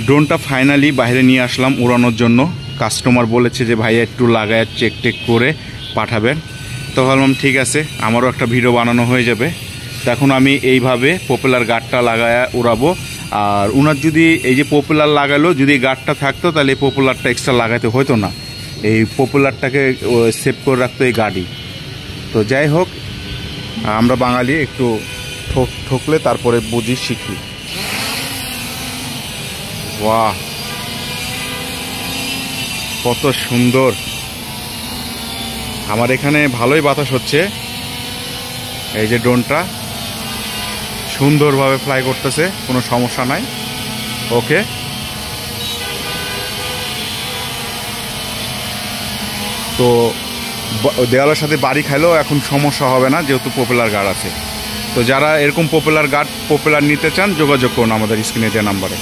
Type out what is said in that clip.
ড্রোনটা ফাইনালি বাইরে নিয়ে আসলাম উড়ানোর জন্য। কাস্টমার বলেছে যে ভাইয়া একটু লাগায় চেক টেক করে পাঠাবেন। তো ভাবলাম ঠিক আছে, আমারও একটা ভিডিও বানানো হয়ে যাবে। তো এখন আমি এইভাবে প্রপেলার গার্ডটা লাগায় উড়াবো। আর ওনার যদি এই যে প্রপেলার লাগালো, যদি গার্ডটা থাকতো তাহলে এই প্রপেলারটা এক্সট্রা লাগাতে হতো না, এই প্রপেলারটাকে সেভ করে রাখতো এই গাড়ি। তো যাই হোক, আমরা বাঙালি একটু ঠকলে তারপরে বুঝি শিখি। বাহ, কত সুন্দর! আমার এখানে ভালোই বাতাস হচ্ছে। এই যে ড্রোনটা সুন্দরভাবে ফ্লাই করতেছে, কোনো সমস্যা নাই। ওকে, তো দেওয়ালের সাথে বাড়ি খাইলেও এখন সমস্যা হবে না, যেহেতু প্রপেলার গার্ড আছে। তো যারা এরকম প্রপেলার নিতে চান যোগাযোগ করুন আমাদের স্ক্রিনে যে নাম্বারে।